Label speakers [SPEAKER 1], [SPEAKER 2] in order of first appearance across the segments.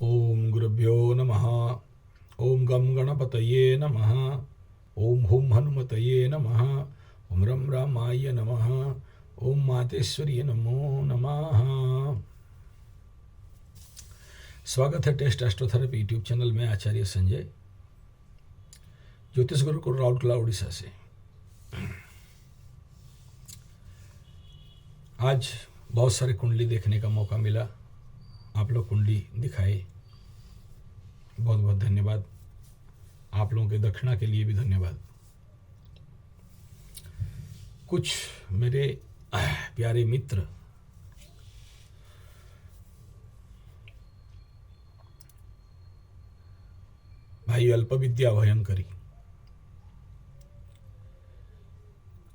[SPEAKER 1] ओम गुरुभ्यो नमः। ओम गम गणपतये नमः। ओम हुम हनुमतये नमः। ओम रम रामाय नमः। ओम मातेश्वरी नमो नमः। स्वागत है टेस्ट एस्ट्रोथेरेपी यूट्यूब चैनल में। आचार्य संजय, ज्योतिष गुरुकुल राउरकेला उड़ीसा से। आज बहुत सारे कुंडली देखने का मौका मिला। आप लोग कुंडली दिखाए, बहुत बहुत धन्यवाद। आप लोगों के दक्षिणा के लिए भी धन्यवाद। कुछ मेरे प्यारे मित्र भाई अल्पविद्या भयंकरी,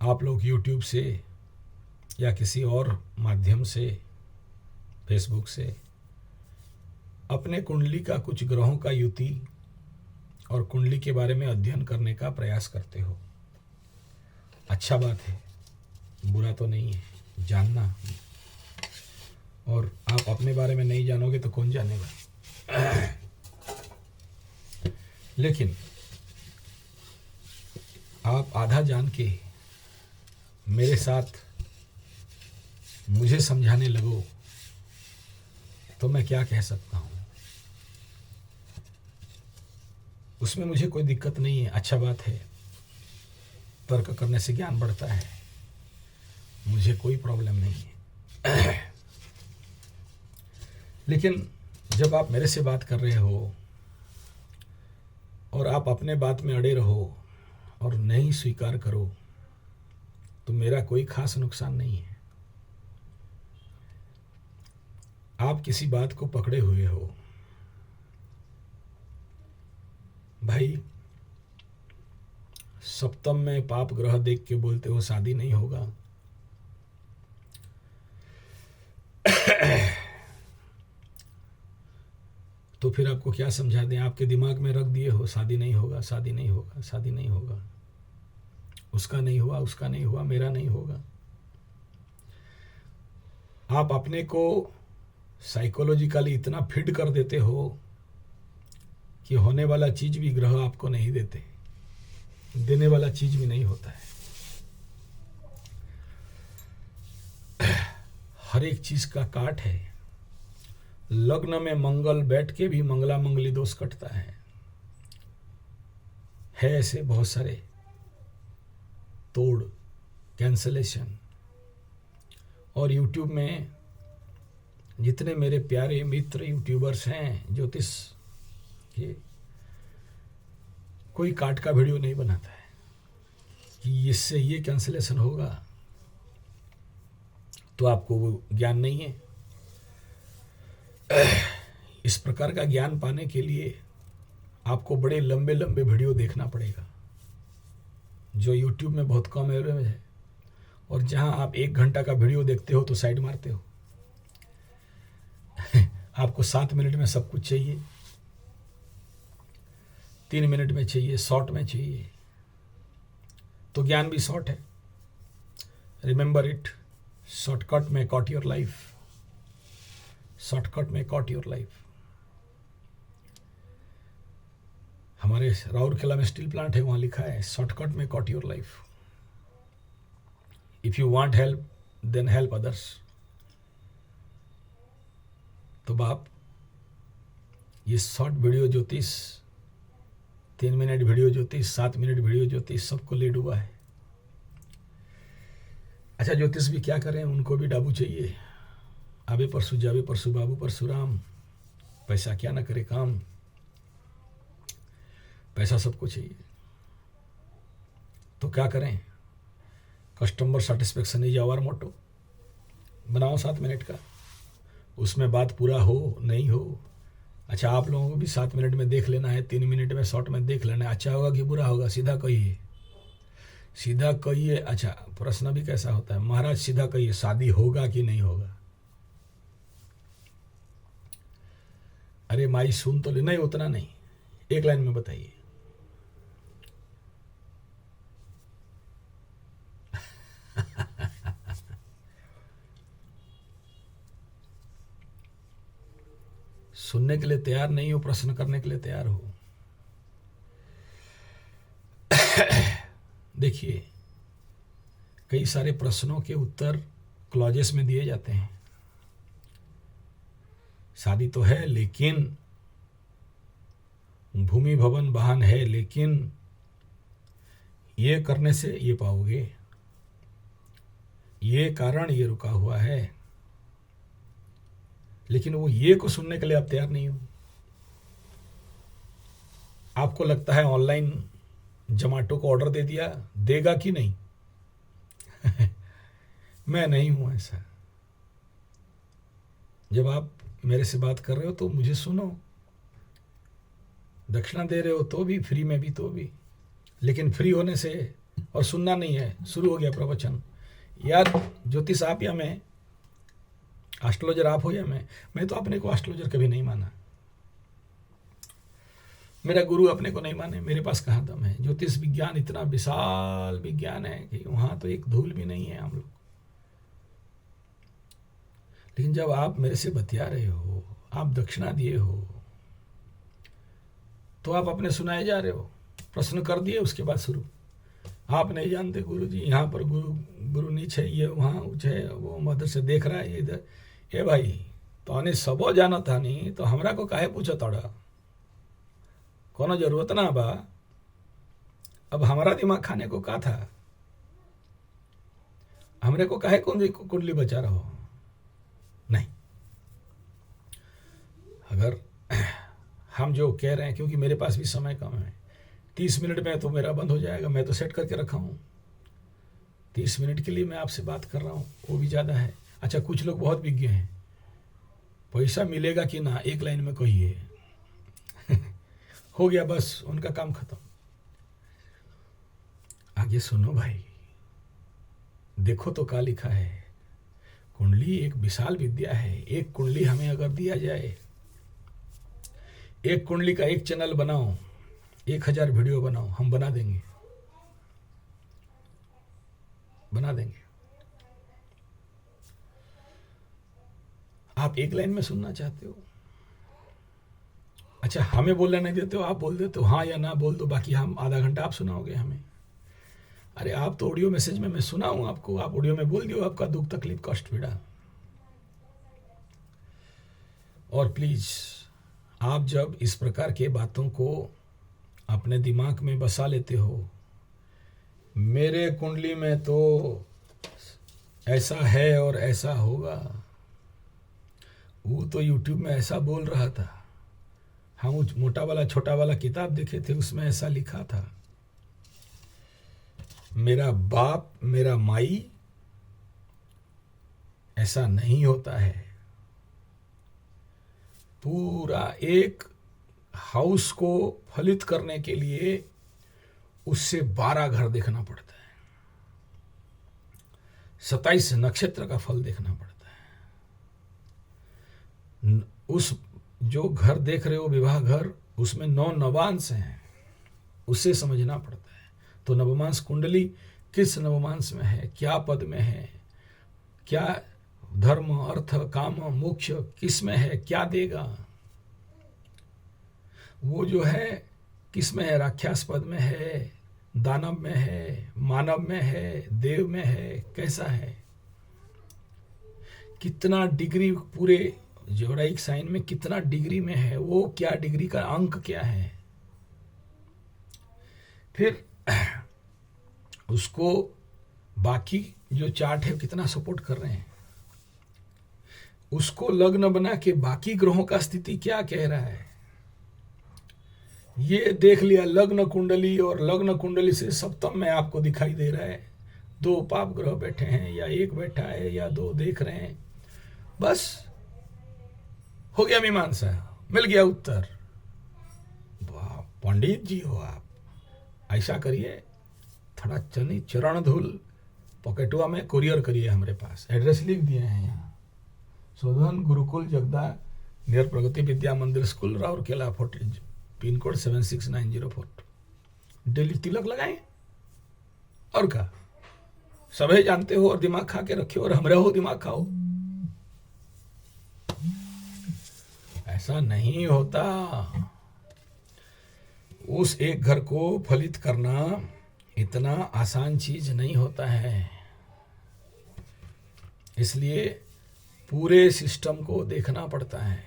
[SPEAKER 1] आप लोग YouTube से या किसी और माध्यम से, फेसबुक से अपने कुंडली का, कुछ ग्रहों का युति और कुंडली के बारे में अध्ययन करने का प्रयास करते हो। अच्छा बात है, बुरा तो नहीं है जानना। और आप अपने बारे में नहीं जानोगे तो कौन जानेगा। लेकिन आप आधा जान के मेरे साथ मुझे समझाने लगो तो मैं क्या कह सकता हूँ। उसमें मुझे कोई दिक्कत नहीं है, अच्छा बात है। तर्क करने से ज्ञान बढ़ता है, मुझे कोई प्रॉब्लम नहीं है। लेकिन जब आप मेरे से बात कर रहे हो और आप अपने बात में अड़े रहो और नहीं स्वीकार करो तो मेरा कोई खास नुकसान नहीं है। आप किसी बात को पकड़े हुए हो भाई। सप्तम में पाप ग्रह देख के बोलते हो शादी नहीं होगा। तो फिर आपको क्या समझा दें? आपके दिमाग में रख दिए हो शादी नहीं होगा, शादी नहीं होगा, शादी नहीं होगा। उसका नहीं हुआ, उसका नहीं हुआ, मेरा नहीं होगा। आप अपने को साइकोलॉजिकली इतना फिट कर देते हो कि होने वाला चीज भी ग्रह आपको नहीं देते, देने वाला चीज भी नहीं होता है। हर एक चीज का काट है। लग्न में मंगल बैठ के भी मंगला मंगली दोष कटता है ऐसे बहुत सारे तोड़, कैंसलेशन। और यूट्यूब में जितने मेरे प्यारे मित्र यूट्यूबर्स हैं ज्योतिष के, कोई काट का वीडियो नहीं बनाता है कि इससे ये कैंसलेशन होगा। तो आपको वो ज्ञान नहीं है। इस प्रकार का ज्ञान पाने के लिए आपको बड़े लंबे लंबे वीडियो देखना पड़ेगा, जो YouTube में बहुत कम एवरेज है। और जहां आप 1 घंटा का वीडियो देखते हो तो साइड मारते हो। आपको 7 मिनट में सब कुछ चाहिए, 3 मिनट में चाहिए, शॉर्ट में चाहिए। तो ज्ञान भी शॉर्ट है। रिमेंबर इट, शॉर्टकट में कॉट योर लाइफ। शॉर्टकट में कॉट योर लाइफ। हमारे राउरकेला में स्टील प्लांट है, वहां लिखा है शॉर्टकट में caught your life. If you want help then help others. तो बाप, ये शॉर्ट वीडियो ज्योतिष, 3 मिनट वीडियो ज्योतिष, 7 मिनट वीडियो ज्योतिष, सबको ले डूबा है। अच्छा, ज्योतिष भी क्या करें, उनको भी डाबू चाहिए। आबे परसु जावे परसु बाबू परशुराम। पैसा क्या ना करे काम, पैसा सबको चाहिए। तो क्या करें? Customer satisfaction is our motto. बनाओ 7 मिनट का, उसमें बात पूरा हो नहीं हो। अच्छा, आप लोगों को भी 7 मिनट में देख लेना है, 3 मिनट में शॉर्ट में देख लेना है। अच्छा होगा कि बुरा होगा? सीधा कहिए, सीधा कहिए। अच्छा, प्रश्न भी कैसा होता है, महाराज सीधा कहिए, शादी होगा कि नहीं होगा? अरे माई सुन तो ले। नहीं, उतना नहीं, 1 लाइन में बताइए। सुनने के लिए तैयार नहीं हो, प्रश्न करने के लिए तैयार हो। देखिए, कई सारे प्रश्नों के उत्तर क्लॉजेस में दिए जाते हैं। शादी तो है लेकिन, भूमि भवन वाहन है लेकिन, ये करने से ये पाओगे, ये कारण ये रुका हुआ है, लेकिन वो ये को सुनने के लिए आप तैयार नहीं हो। आपको लगता है ऑनलाइन जोमैटो को ऑर्डर दे दिया, देगा कि नहीं? मैं नहीं हूं ऐसा। जब आप मेरे से बात कर रहे हो तो मुझे सुनो, दक्षिणा दे रहे हो तो भी, फ्री में भी तो भी, लेकिन फ्री होने से और सुनना नहीं है। शुरू हो गया प्रवचन, यार ज्योतिष आप या मैं, एस्ट्रोलॉजर आप हो या मैं तो अपने को एस्ट्रोलॉजर कभी नहीं माना, मेरा गुरु अपने को नहीं माने, मेरे पास कहाँ दम है। ज्योतिष विज्ञान इतना विशाल विज्ञान है कि वहां तो एक धूल भी नहीं है हम लोग। लेकिन जब आप मेरे से बतिया रहे हो, आप दक्षिणा दिए हो, तो आप अपने सुनाए जा रहे हो। प्रश्न कर दिए, उसके बाद शुरू। आप नहीं जानते गुरु जी, यहाँ पर गुरु नीच है, ये वहाँ ऊँच है, वो मदर से देख रहा है, ये इधर। ए भाई, तो अने सबो जाना था नहीं तो हमरा को काहे पूछो तोड़ा, कोनो जरूरत ना बा। अब हमारा दिमाग खाने को का था, हमरे को काहे कुंडली बचा रहो। नहीं, अगर हम जो कह रहे हैं, क्योंकि मेरे पास भी समय कम है, 30 मिनट में तो मेरा बंद हो जाएगा, मैं तो सेट करके रखा हूँ 30 मिनट के लिए मैं आपसे बात कर रहा हूँ, वो भी ज़्यादा है। अच्छा, कुछ लोग बहुत विज्ञ हैं, पैसा मिलेगा कि ना एक लाइन में कहिए। हो गया, बस उनका काम खत्म। आगे सुनो भाई, देखो तो क्या लिखा है। कुंडली एक विशाल विद्या है। एक कुंडली हमें अगर दिया जाए, एक कुंडली का एक चैनल बनाओ, 1000 वीडियो बनाओ, हम बना देंगे, बना देंगे। आप एक लाइन में सुनना चाहते हो, अच्छा हमें बोलने नहीं देते हो, आप बोल देते हो हाँ या ना बोल दो, बाकी हम आधा घंटा आप सुनाओगे हमें। अरे आप तो ऑडियो मैसेज में मैं सुनाऊं आपको, आप ऑडियो में बोल दियो आपका दुख तकलीफ कष्ट पीड़ा। और प्लीज, आप जब इस प्रकार के बातों को अपने दिमाग में बसा लेते हो, मेरे कुंडली में तो ऐसा है और ऐसा होगा, वो तो यूट्यूब में ऐसा बोल रहा था, हम मोटा वाला छोटा वाला किताब देखे थे, उसमें ऐसा लिखा था, मेरा बाप मेरा माई, ऐसा नहीं होता है। पूरा एक हाउस को फलित करने के लिए उससे 12 घर देखना पड़ता है, 27 नक्षत्र का फल देखना पड़ता है। उस जो घर देख रहे हो विवाह घर, उसमें 9 नवांश हैं, उसे समझना पड़ता है। तो नवमांश कुंडली किस नवमांश में है, क्या पद में है, क्या धर्म अर्थ काम मोक्ष किस में है, क्या देगा, वो जो है किस में है, राक्षस पद में है, दानव में है, मानव में है, देव में है, कैसा है, कितना डिग्री पूरे जोड़ाइक साइन में कितना डिग्री में है, वो क्या डिग्री का अंक क्या है, फिर उसको बाकी जो चार्ट है कितना सपोर्ट कर रहे हैं, उसको लग्न बना के बाकी ग्रहों का स्थिति क्या कह रहा है, ये देख लिया लग्न कुंडली, और लग्न कुंडली से सप्तम में आपको दिखाई दे रहा है 2 पाप ग्रह बैठे हैं, या 1 बैठा है, या 2 देख रहे हैं, बस हो गया मीमांसा, मिल गया उत्तर। वाह पंडित जी हो आप, ऐसा करिए, थोड़ा चरण धूल पॉकेटुआ में कुरियर करिए, हमारे पास एड्रेस लिख दिए हैं यहाँ, शोधन Gurukul जगदा near Pragati Vidya Mandir school, Rourkela, pin code 76904। Daily तिलक लगाएं, और क्या, सभी जानते हो, और दिमाग खा के रखे, और हमरे हो दिमाग खाओ। ऐसा नहीं होता। उस एक घर को फलित करना इतना आसान चीज नहीं होता है। इसलिए पूरे सिस्टम को देखना पड़ता है,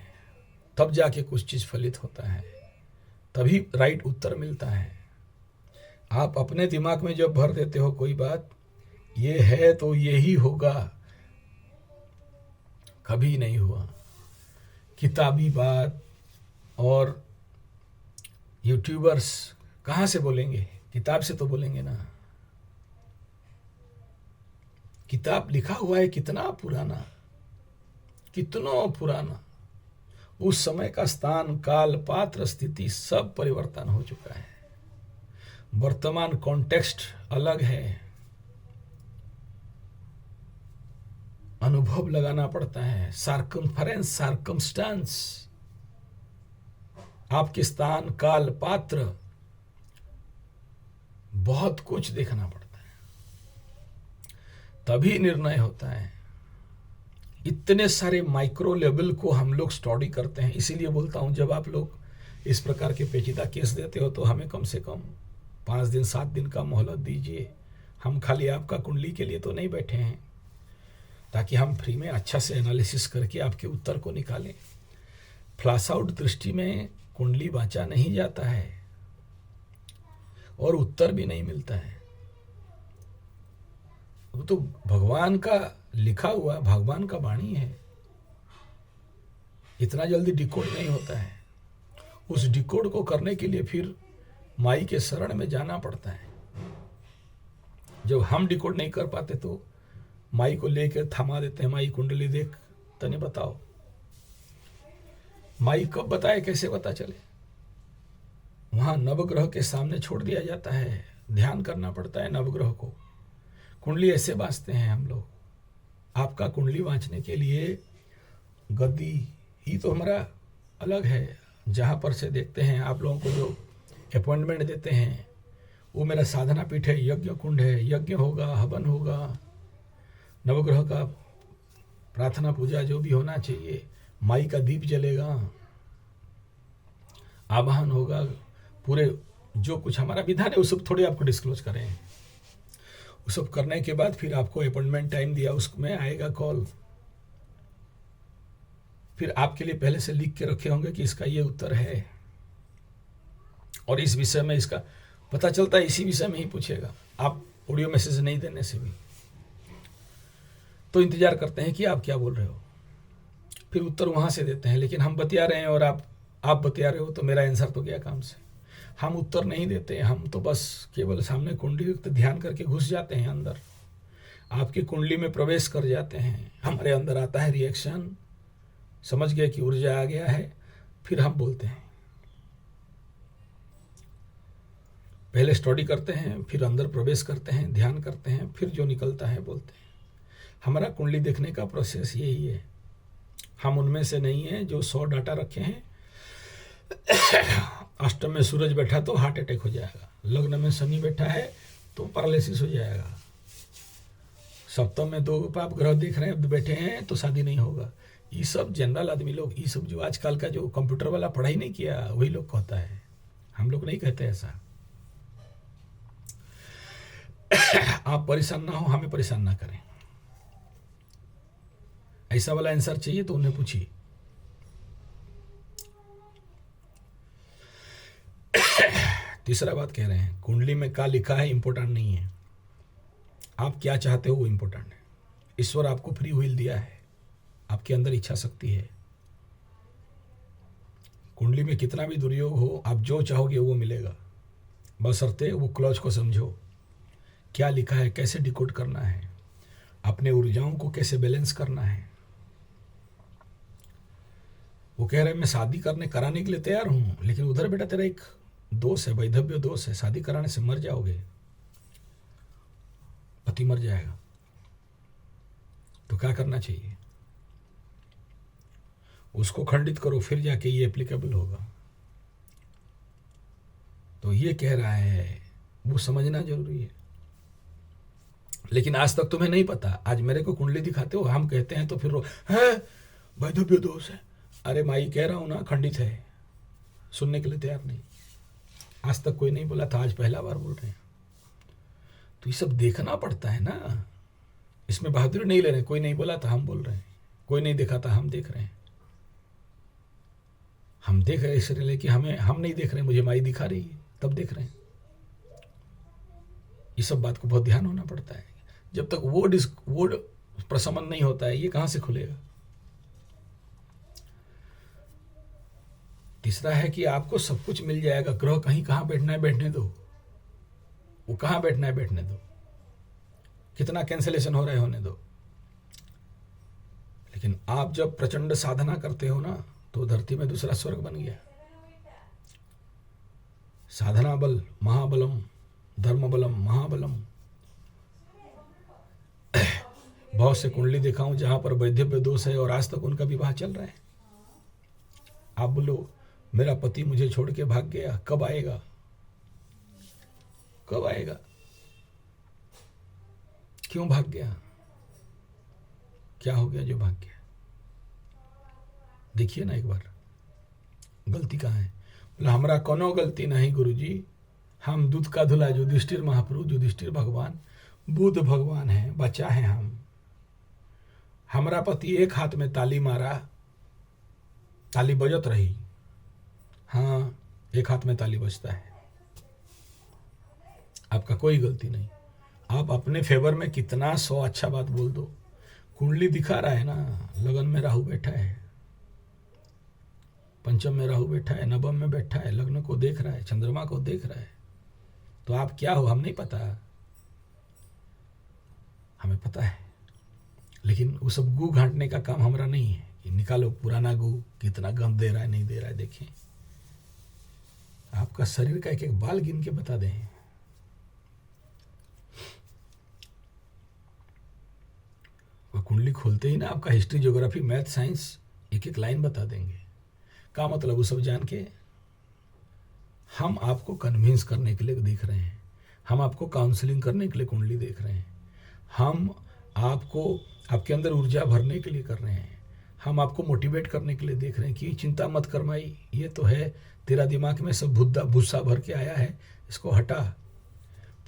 [SPEAKER 1] तब जाके कुछ चीज फलित होता है, तभी राइट उत्तर मिलता है। आप अपने दिमाग में जब भर देते हो कोई बात, ये है तो यही होगा, कभी नहीं हुआ। किताबी बात और यूट्यूबर्स कहाँ से बोलेंगे? किताब से तो बोलेंगे ना। किताब लिखा हुआ है कितना पुराना, कितना पुराना। उस समय का स्थान, काल, पात्र, स्थिति सब परिवर्तन हो चुका है। वर्तमान कॉन्टेक्स्ट अलग है। अनुभव लगाना पड़ता है, सार्कमफरेंस, सार्कमस्टांस, आपके स्थान, काल, पात्र, बहुत कुछ देखना पड़ता है, तभी निर्णय होता है। इतने सारे माइक्रो लेवल को हम लोग स्टडी करते हैं। इसीलिए बोलता हूं, जब आप लोग इस प्रकार के पेचीदा केस देते हो तो हमें कम से कम 5 दिन 7 दिन का मोहलत दीजिए। हम खाली आपका कुंडली के लिए तो नहीं बैठे हैं, ताकि हम फ्री में अच्छा से एनालिसिस करके आपके उत्तर को निकालें। फ्लैश आउट दृष्टि में कुंडली बांचा नहीं जाता है और उत्तर भी नहीं मिलता है। वो तो भगवान का लिखा हुआ, भगवान का वाणी है, इतना जल्दी डिकोड नहीं होता है। उस डिकोड को करने के लिए फिर माई के शरण में जाना पड़ता है। जब हम डिकोड नहीं कर पाते तो माई को लेकर थमा देते हैं, माई कुंडली देख तने बताओ। माई कब बताए, कैसे पता चले? वहां नवग्रह के सामने छोड़ दिया जाता है, ध्यान करना पड़ता है नवग्रह को। कुंडली ऐसे बांचते हैं हम लोग। आपका कुंडली बांचने के लिए गद्दी ही तो हमारा अलग है, जहां पर से देखते हैं आप लोगों को जो अपॉइंटमेंट देते हैं, वो मेरा साधना पीठ है, यज्ञ कुंड है। यज्ञ होगा, हवन होगा, नवग्रह का प्रार्थना पूजा जो भी होना चाहिए, माई का दीप जलेगा, आवाहन होगा, पूरे जो कुछ हमारा विधान है वो सब थोड़े आपको डिस्क्लोज करें। वो सब करने के बाद फिर आपको अपॉइंटमेंट टाइम दिया, उसमें आएगा कॉल। फिर आपके लिए पहले से लिख के रखे होंगे कि इसका ये उत्तर है और इस विषय में इसका पता चलता है, इसी विषय में ही पूछेगा। आप ऑडियो मैसेज नहीं देने से भी तो इंतजार करते हैं कि आप क्या बोल रहे हो, फिर उत्तर वहां से देते हैं। लेकिन हम बतिया रहे हैं और आप बतिया रहे हो, तो मेरा आंसर तो गया काम से। हम उत्तर नहीं देते, हम तो बस केवल सामने कुंडली ध्यान करके घुस जाते हैं अंदर, आपकी कुंडली में प्रवेश कर जाते हैं। हमारे अंदर आता है रिएक्शन, समझ गए कि ऊर्जा आ गया है, फिर हम बोलते हैं। पहले स्टडी करते हैं, फिर अंदर प्रवेश करते हैं, ध्यान करते हैं, फिर जो निकलता है बोलते हैं। हमारा कुंडली देखने का प्रोसेस यही है। हम उनमें से नहीं है जो 100 डाटा रखे हैं। अष्टम में सूरज बैठा तो हार्ट अटैक हो जाएगा, लग्न में शनि बैठा है तो पैरालिसिस हो जाएगा, सप्तम में 2 पाप ग्रह देख रहे हैं बैठे हैं तो शादी नहीं होगा। ये सब जनरल आदमी लोग, ये सब जो आजकल का जो कंप्यूटर वाला पढ़ाई नहीं किया वही लोग कहता है, हम लोग नहीं कहते ऐसा। आप परेशान ना हो, हमें परेशान ना करें। ऐसा वाला आंसर चाहिए तो उन्हें पूछिए। तीसरा बात कह रहे हैं, कुंडली में क्या लिखा है इंपॉर्टेंट नहीं है, आप क्या चाहते हो वो इंपॉर्टेंट है। ईश्वर आपको फ्री विल दिया है, आपके अंदर इच्छा शक्ति है। कुंडली में कितना भी दुर्योग हो, आप जो चाहोगे वो मिलेगा, बशर्ते वो क्लॉज को समझो, क्या लिखा है, कैसे डिकोड करना है, अपने ऊर्जाओं को कैसे बैलेंस करना है। वो कह रहे हैं मैं शादी कराने के लिए तैयार हूं, लेकिन उधर बेटा तेरा एक दोष है, वैधव्य दोष है, शादी कराने से मर जाओगे, पति मर जाएगा, तो क्या करना चाहिए? उसको खंडित करो, फिर जाके ये एप्लीकेबल होगा। तो ये कह रहा है, वो समझना जरूरी है। लेकिन आज तक तुम्हें नहीं पता, आज मेरे को कुंडली दिखाते हो, हम कहते हैं तो फिर है वैधव्य दोष है, अरे माई कह रहा हूं ना खंडित है, सुनने के लिए तैयार नहीं। आज तक कोई नहीं बोला था, आज पहला बार बोल रहे हैं। तो ये सब देखना पड़ता है ना, इसमें बहादुरी नहीं ले रहे। कोई नहीं बोला था, हम बोल रहे हैं। कोई नहीं देखा था, हम देख रहे हैं। हम देख रहे इसलिए कि हम नहीं देख रहे, मुझे माई दिखा रही है, तब देख रहे हैं। ये सब बात को बहुत ध्यान होना पड़ता है। जब तक वो प्रशमन नहीं होता है, ये कहां से खुलेगा। तीसरा है कि आपको सब कुछ मिल जाएगा, ग्रह कहीं कहां बैठना है बैठने दो, वो कहां बैठना है बैठने दो, कितना कैंसलेशन हो रहा है होने दो। लेकिन आप जब प्रचंड साधना करते हो ना, तो धरती में दूसरा स्वर्ग बन गया। साधना बल महाबलम, धर्म बलम महाबलम। बहुत से कुंडली देखा हूं जहां पर वैधव्य दोष है और आज तक उनका विवाह चल रहा है। आप बोलो मेरा पति मुझे छोड़ के भाग गया, कब आएगा, कब आएगा, क्यों भाग गया, क्या हो गया जो भाग गया। देखिए ना एक बार, गलती कहाँ है। बोला हमरा कोनो गलती नहीं गुरुजी, हम दूध का धुला युधिष्ठिर महाप्रभु, युधिष्ठिर भगवान बुद्ध भगवान है, बच्चा है हम। हमारा पति एक हाथ में ताली मारा, ताली बजत रही। हाँ, एक हाथ में ताली बजता है। आपका कोई गलती नहीं। आप अपने फेवर में कितना 100 अच्छा बात बोल दो। कुंडली दिखा रहा है ना, लगन में राहु बैठा है, पंचम में राहु बैठा है, नवम में बैठा है, लग्न को देख रहा है, चंद्रमा को देख रहा है। तो आप क्या हो हम नहीं पता, हमें पता है। लेकिन वो सब गू घांटने का काम हमारा नहीं है कि निकालो पुराना गू, कितना गंध दे रहा है नहीं दे रहा है। देखें, आपका शरीर का एक एक बाल गिन के बता दें। वह कुंडली खोलते ही ना आपका हिस्ट्री, ज्योग्राफी, मैथ, साइंस एक एक लाइन बता देंगे। क्या मतलब वो सब जान के हम आपको कन्विंस करने के लिए देख रहे हैं, हम आपको काउंसलिंग करने के लिए कुंडली देख रहे हैं, हम आपको आपके अंदर ऊर्जा भरने के लिए कर रहे हैं, हम आपको मोटिवेट करने के लिए देख रहे हैं कि चिंता मत कर माई, ये तो है तेरा दिमाग में सब भूसा भर के आया है, इसको हटा,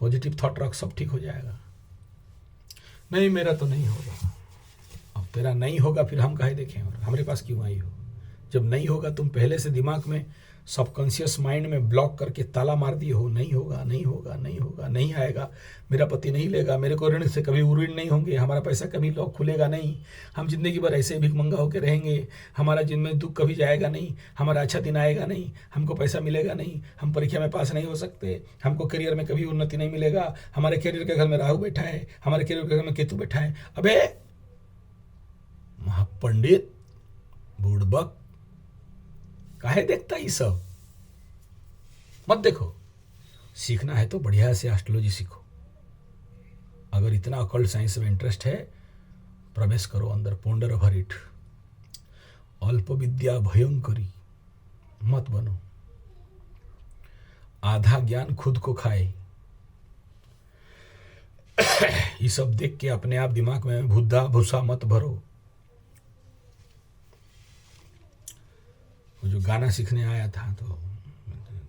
[SPEAKER 1] पॉजिटिव थॉट रख, सब ठीक हो जाएगा। नहीं मेरा तो नहीं होगा। अब तेरा नहीं होगा फिर हम काहे देखें, और हमारे पास क्यों आई हो। जब नहीं होगा तुम पहले से दिमाग में सबकॉन्शियस माइंड में ब्लॉक करके ताला मार दिए हो, नहीं होगा नहीं होगा नहीं होगा, नहीं आएगा, मेरा पति नहीं लेगा, मेरे को ऋण से कभी ऋण नहीं होंगे, हमारा पैसा कभी लॉक खुलेगा नहीं, हम जिंदगी भर ऐसे भिखमंगा होकर रहेंगे, हमारा जिनमें दुख कभी जाएगा नहीं, हमारा अच्छा दिन आएगा नहीं, हमको पैसा मिलेगा नहीं, हम परीक्षा में पास नहीं हो सकते, हमको करियर में कभी उन्नति नहीं मिलेगा, हमारे करियर के घर में राहु बैठा है, हमारे करियर के घर में केतु बैठा है। अबे महापंडित बुड़बक काहे देखता ये सब, मत देखो। सीखना है तो बढ़िया से एस्ट्रोलॉजी सीखो। अगर इतना अकल्ट साइंस में इंटरेस्ट है, प्रवेश करो अंदर, पोंडर ओवर इट। अल्प विद्या भयंकरी मत बनो, आधा ज्ञान खुद को खाए। ये सब देख के अपने आप दिमाग में भूसा मत भरो। जो गाना सीखने आया था तो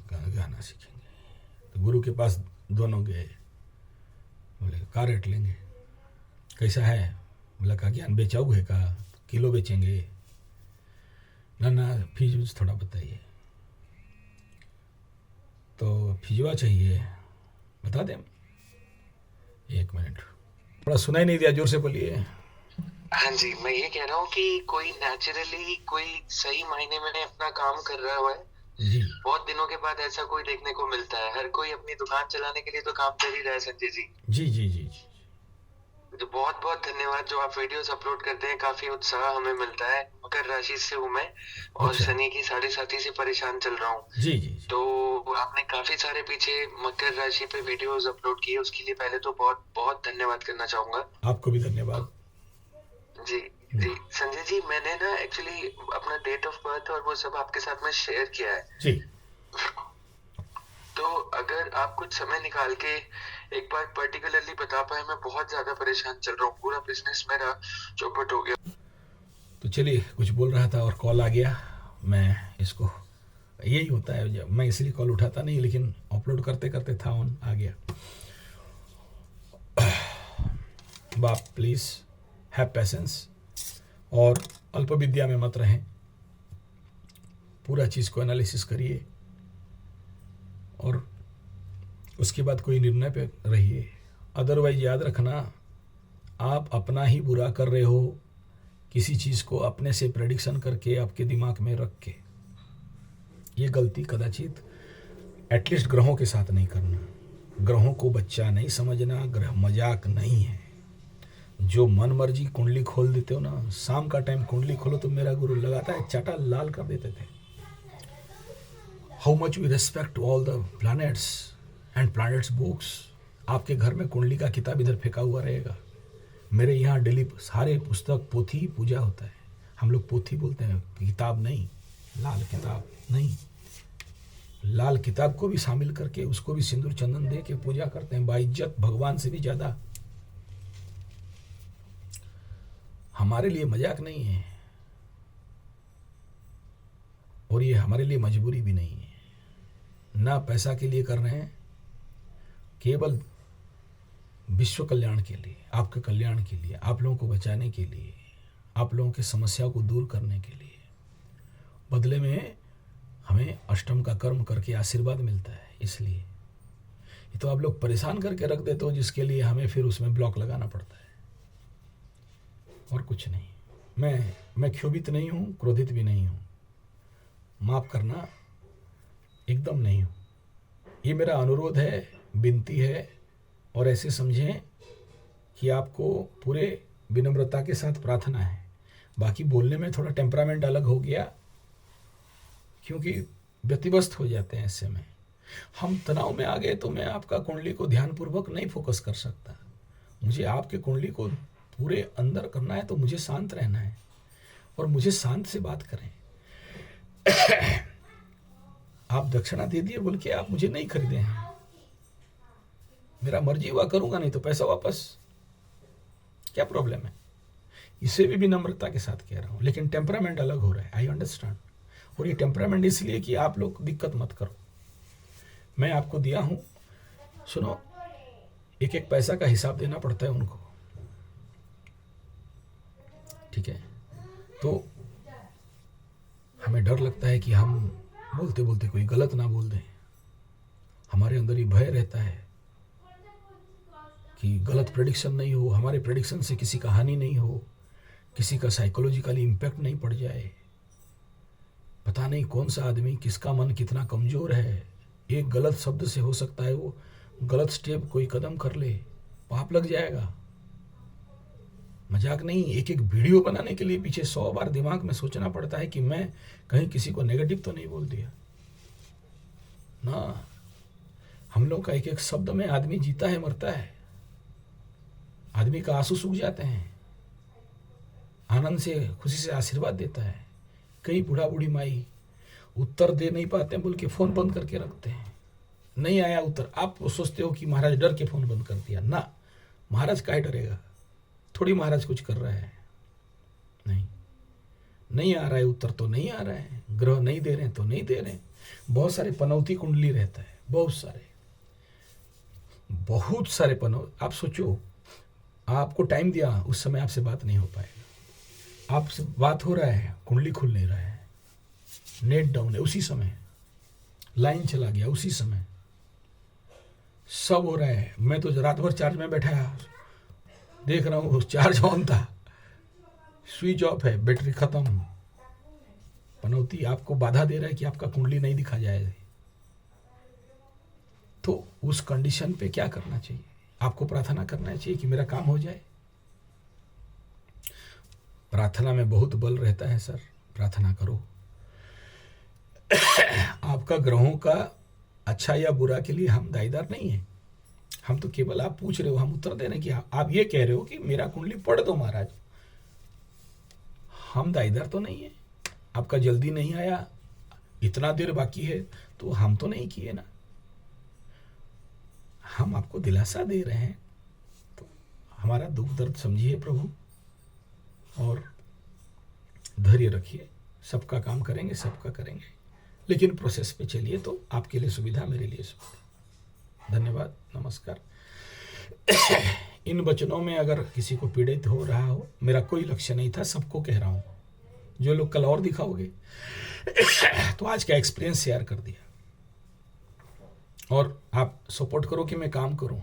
[SPEAKER 1] गाना सीखेंगे, तो गुरु के पास दोनों गए, बोले का रेट लेंगे, कैसा है, बोला का ज्ञान बेचाऊ है का किलो बेचेंगे, ना फीस थोड़ा बताइए। तो फीजवा चाहिए, बता दें। 1 मिनट, थोड़ा सुनाई नहीं दिया, जोर से बोलिए।
[SPEAKER 2] हाँ जी, मैं ये कह रहा हूँ कि कोई नेचुरली कोई सही मायने में अपना काम कर रहा हुआ है
[SPEAKER 1] जी,
[SPEAKER 2] बहुत दिनों के बाद ऐसा कोई देखने को मिलता है। हर कोई अपनी दुकान चलाने के लिए तो काम कर ही रहा है संजय जी।
[SPEAKER 1] जी जी जी जी,
[SPEAKER 2] तो बहुत बहुत धन्यवाद जो आप वीडियोस अपलोड करते हैं, काफी उत्साह हमें मिलता है। मकर राशि से हूँ मैं और
[SPEAKER 1] अच्छा।
[SPEAKER 2] शनि की 7.5 से परेशान चल रहा हूँ।
[SPEAKER 1] जी जी जी,
[SPEAKER 2] तो आपने काफी सारे पीछे मकर राशि पे वीडियोस अपलोड किए, उसके लिए पहले तो बहुत बहुत धन्यवाद करना चाहूंगा।
[SPEAKER 1] आपको भी धन्यवाद।
[SPEAKER 2] जी जी संजय जी, मैंने ना एक्चुअली अपना डेट ऑफ बर्थ और वो सब आपके साथ में शेयर किया है
[SPEAKER 1] जी,
[SPEAKER 2] तो अगर आप कुछ समय निकाल के एक बार पर्टिकुलरली बता पाए, मैं बहुत ज्यादा परेशान चल रहा हूँ, पूरा बिजनेस मेरा चौपट हो गया।
[SPEAKER 1] तो चलिए, कुछ बोल रहा था और कॉल आ गया। मैं इसको, यही होता है, जब मैं इसलिए कॉल उठाता नहीं, लेकिन अपलोड करते करते था ऑन, आ गया। बाप प्लीज़ हैव पेशेंस और अल्प विद्या में मत रहें। पूरा चीज़ को एनालिसिस करिए और उसके बाद कोई निर्णय पे रहिए। अदरवाइज याद रखना, आप अपना ही बुरा कर रहे हो, किसी चीज़ को अपने से प्रेडिक्शन करके आपके दिमाग में रख के। ये गलती कदाचित एटलीस्ट ग्रहों के साथ नहीं करना। ग्रहों को बच्चा नहीं समझना, ग्रह मजाक नहीं है। जो मन मर्जी कुंडली खोल देते हो ना, शाम का टाइम कुंडली खोलो तो मेरा गुरु लगाता है चाटा लाल कर देते थे। How much we respect all the planets and planets books. आपके घर में कुंडली का किताब इधर फेंका हुआ रहेगा। मेरे यहाँ डेली सारे पुस्तक पोथी पूजा होता है। हम लोग पोथी बोलते हैं, किताब नहीं, लाल किताब नहीं। लाल किताब को भी शामिल करके उसको भी सिंदूर चंदन दे के पूजा करते हैं, बाइज्जत, भगवान से भी ज़्यादा। हमारे लिए मजाक नहीं है और ये हमारे लिए मजबूरी भी नहीं है। ना पैसा के लिए कर रहे हैं, केवल विश्व कल्याण के लिए, आपके कल्याण के लिए, आप लोगों को बचाने के लिए, आप लोगों की समस्या को दूर करने के लिए। बदले में हमें अष्टम का कर्म करके आशीर्वाद मिलता है। इसलिए ये तो आप लोग परेशान करके रख देते हो, जिसके लिए हमें फिर उसमें ब्लॉक लगाना पड़ता है, और कुछ नहीं। मैं क्षोभित नहीं हूँ, क्रोधित भी नहीं हूँ, माफ करना एकदम नहीं हूँ। ये मेरा अनुरोध है, विनती है, और ऐसे समझें कि आपको पूरे विनम्रता के साथ प्रार्थना है। बाकी बोलने में थोड़ा टेम्परामेंट अलग हो गया, क्योंकि व्यतिव्यस्त हो जाते हैं ऐसे में। हम तनाव में आ गए तो मैं आपका कुंडली को ध्यानपूर्वक नहीं फोकस कर सकता। मुझे आपके कुंडली को पूरे अंदर करना है, तो मुझे शांत रहना है और मुझे शांत से बात करें। आप दक्षिणा दे दिए बोल के आप मुझे नहीं खरीदे हैं, मेरा मर्जी हुआ करूंगा, नहीं तो पैसा वापस, क्या प्रॉब्लम है? इसे भी विनम्रता के साथ कह रहा हूं, लेकिन टेम्परामेंट अलग हो रहा है, आई अंडरस्टैंड। और ये टेम्परामेंट इसलिए कि आप लोग दिक्कत मत करो। मैं आपको दिया हूं, सुनो, एक एक पैसा का हिसाब देना पड़ता है उनको, ठीक है? तो हमें डर लगता है कि हम बोलते बोलते कोई गलत ना बोल दें। हमारे अंदर ये भय रहता है कि गलत प्रेडिक्शन नहीं हो, हमारे प्रेडिक्शन से किसी का हानि नहीं हो, किसी का साइकोलॉजिकली इम्पैक्ट नहीं पड़ जाए। पता नहीं कौन सा आदमी, किसका मन कितना कमज़ोर है, एक गलत शब्द से हो सकता है वो गलत स्टेप कोई कदम कर ले, पाप लग जाएगा। मजाक नहीं। एक एक वीडियो बनाने के लिए पीछे 100 बार दिमाग में सोचना पड़ता है कि मैं कहीं किसी को नेगेटिव तो नहीं बोल दिया ना। हम लोग का एक एक शब्द में आदमी जीता है, मरता है। आदमी का आंसू सूख जाते हैं, आनंद से, खुशी से आशीर्वाद देता है। कई बूढ़ा बूढ़ी माई उत्तर दे नहीं पाते बोल के फ़ोन बंद करके रखते हैं, नहीं आया उत्तर। आप सोचते हो कि महाराज डर के फ़ोन बंद कर दिया ना, महाराज काहे डरेगा? थोड़ी महाराज कुछ कर रहा है, नहीं आ रहा है उत्तर तो नहीं आ रहा है, ग्रह नहीं दे रहे हैं तो नहीं दे रहे हैं। बहुत सारे पनौती कुंडली रहता है, बहुत सारे आप सोचो, आपको टाइम दिया, उस समय आपसे बात नहीं हो पाएगा। आपसे बात हो रहा है, कुंडली खुल नहीं रहा है, नेट डाउन है, उसी समय लाइन चला गया, उसी समय सब हो रहा है। मैं तो रात भर चार्ज में बैठा है, देख रहा हूँ चार्ज ऑन था, स्विच ऑफ है, बैटरी खत्म। पनौती आपको बाधा दे रहा है कि आपका कुंडली नहीं दिखा जाए। तो उस कंडीशन पे क्या करना चाहिए? आपको प्रार्थना करना चाहिए कि मेरा काम हो जाए। प्रार्थना में बहुत बल रहता है सर, प्रार्थना करो। आपका ग्रहों का अच्छा या बुरा के लिए हम दायीदार नहीं है। हम तो केवल, आप पूछ रहे हो, हम उत्तर दे रहे हैं कि आप ये कह रहे हो कि मेरा कुंडली पढ़ दो महाराज। हम दायीदार तो नहीं है। आपका जल्दी नहीं आया, इतना देर बाकी है, तो हम तो नहीं किए ना। हम आपको दिलासा दे रहे हैं, तो हमारा दुख दर्द समझिए प्रभु, और धैर्य रखिए, सबका काम करेंगे, सबका करेंगे, लेकिन प्रोसेस पे चलिए तो आपके लिए सुविधा, मेरे लिए सुविधा। धन्यवाद, नमस्कार। इन वचनों में अगर किसी को पीड़ित हो रहा हो, मेरा कोई लक्ष्य नहीं था, सबको कह रहा हूँ। जो लोग कल और दिखाओगे तो आज का एक्सपीरियंस शेयर कर दिया, और आप सपोर्ट करो कि मैं काम करूं,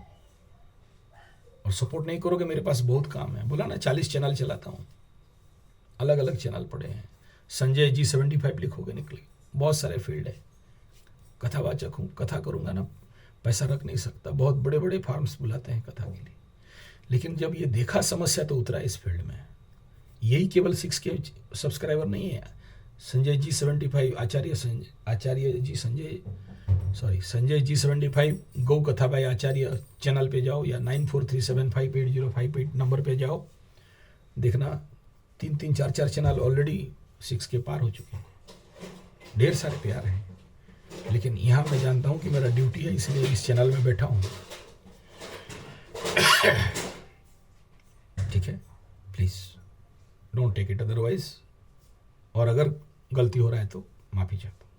[SPEAKER 1] और सपोर्ट नहीं करोगे, मेरे पास बहुत काम है। बोला ना 40 चैनल चलाता हूं, अलग अलग चैनल पड़े हैं। संजय G75 लिखोगे निकले, बहुत सारे फील्ड है। कथावाचक हूँ, कथा करूँगा ना, पैसा रख नहीं सकता। बहुत बड़े बड़े फार्म्स बुलाते हैं कथा के लिए, लेकिन जब ये देखा समस्या तो उतरा इस फील्ड में। यही केवल 6K सब्सक्राइबर नहीं है। संजय G75 संजय G75 गौ कथा बाय आचार्य चैनल पे जाओ, या 9437580558 नंबर पे जाओ, देखना 3-3, 4-4 चैनल ऑलरेडी 6K पार हो चुके हैं। ढेर सारे प्यार हैं, लेकिन यहाँ मैं जानता हूँ कि मेरा ड्यूटी है, इसलिए इस चैनल में बैठा हूँ। ठीक है, please don't take it otherwise. और अगर गलती हो रहा है तो माफ़ी चाहता हूँ।